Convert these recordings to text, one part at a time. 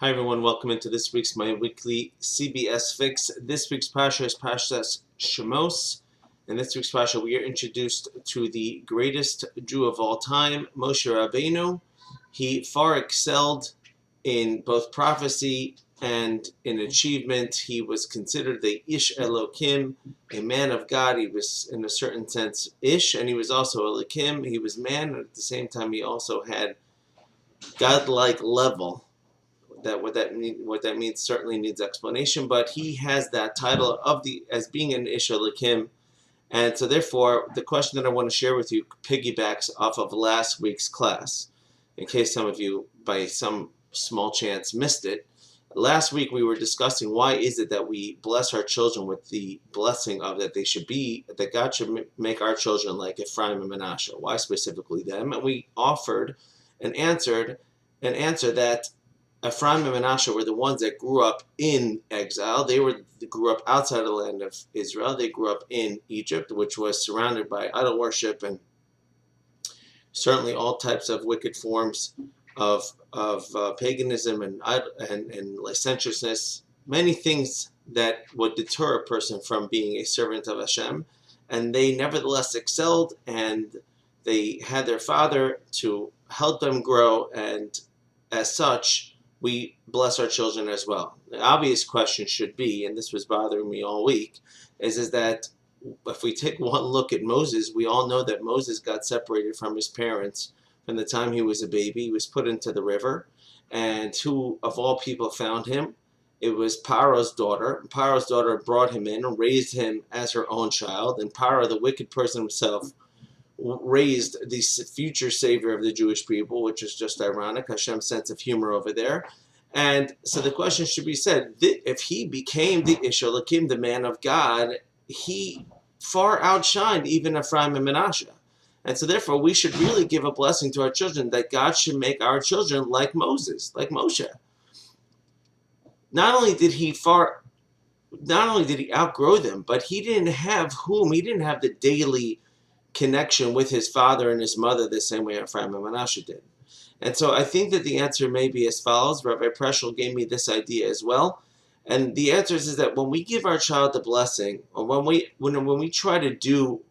Hi everyone, welcome into this week's my weekly CBS Fix. This week's Pasha is Pashas Shemos. In this week's Pasha, we are introduced to the greatest Jew of all time, Moshe Rabbeinu. He far excelled in both prophecy and in achievement. He was considered the Ish Elokim, a man of God. He was, in a certain sense, Ish, and he was also Elokim. He was man, and at the same time, he also had godlike level. What that means certainly needs explanation, but he has that title as being an Ish Elokim, and so therefore the question that I want to share with you piggybacks off of last week's class. In case some of you by some small chance missed it, last week we were discussing why is it that we bless our children with the blessing of that God should make our children like Ephraim and Menashe. Why specifically them? And we offered and answered an answer that Ephraim and Menashe were the ones that grew up in exile. They grew up outside of the land of Israel. They grew up in Egypt, which was surrounded by idol worship and certainly all types of wicked forms of paganism and licentiousness. Many things that would deter a person from being a servant of Hashem. And they nevertheless excelled, and they had their father to help them grow, and as such, we bless our children as well. The obvious question should be, and this was bothering me all week, is that if we take one look at Moses, we all know that Moses got separated from his parents from the time he was a baby. He was put into the river, and who of all people found him? It was Paro's daughter. Paro's daughter brought him in and raised him as her own child, and Paro, the wicked person himself, raised the future savior of the Jewish people, which is just ironic, Hashem's sense of humor over there. And so the question should be said, if he became the Ish Elokim, the man of God, he far outshined even Ephraim and Menashe. And so therefore we should really give a blessing to our children that God should make our children like Moses, like Moshe. Not only did he outgrow them, but he didn't have the daily connection with his father and his mother the same way Ephraim and Menashe did. And so I think that the answer may be as follows. Rabbi Preschel gave me this idea as well. And the answer is that when we give our child the blessing, or when we try to do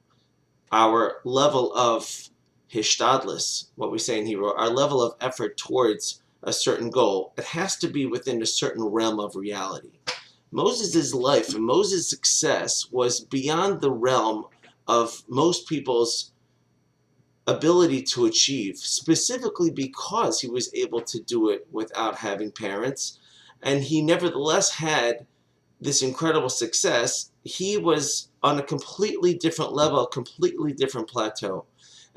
our level of hishtadlus, what we say in Hebrew, our level of effort towards a certain goal, it has to be within a certain realm of reality. Moses' life and Moses' success was beyond the realm of most people's ability to achieve, specifically because he was able to do it without having parents, and he nevertheless had this incredible success. He was on a completely different level, a completely different plateau.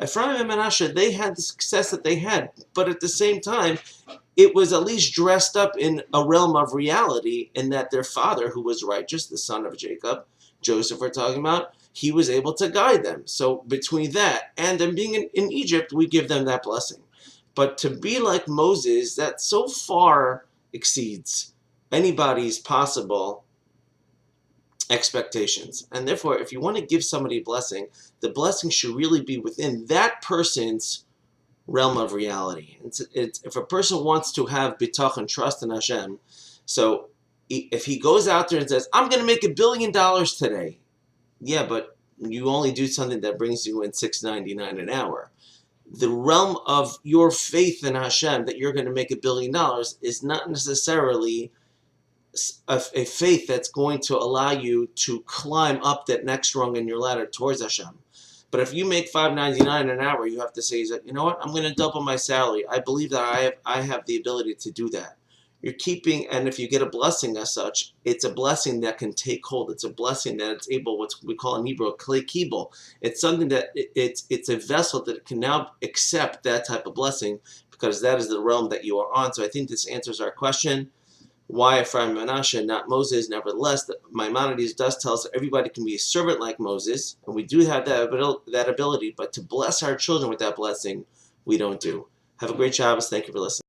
Ephraim and Menashe, they had the success that they had, but at the same time, it was at least dressed up in a realm of reality, in that their father, who was righteous, the son of Jacob, Joseph we're talking about, he was able to guide them. So between that and them being in Egypt, we give them that blessing. But to be like Moses, that so far exceeds anybody's possible expectations. And therefore, if you want to give somebody a blessing, the blessing should really be within that person's realm of reality. If a person wants to have bitachon, trust in Hashem, so if he goes out there and says, I'm going to make $1 billion today, yeah, but you only do something that brings you in $6.99 an hour. The realm of your faith in Hashem that you're going to make $1 billion is not necessarily a faith that's going to allow you to climb up that next rung in your ladder towards Hashem. But if you make $5.99 an hour, you have to say, you know what, I'm going to double my salary. I believe that I have the ability to do that. You're keeping, and if you get a blessing as such, it's a blessing that can take hold. It's a blessing that it's able, what we call in Hebrew, a klei kibul. It's something that it's a vessel that can now accept that type of blessing, because that is the realm that you are on. So I think this answers our question. Why Ephraim and Menashe, not Moses? Nevertheless, Maimonides does tell us that everybody can be a servant like Moses, and we do have that ability, but to bless our children with that blessing, we don't do. Have a great Shabbos. Thank you for listening.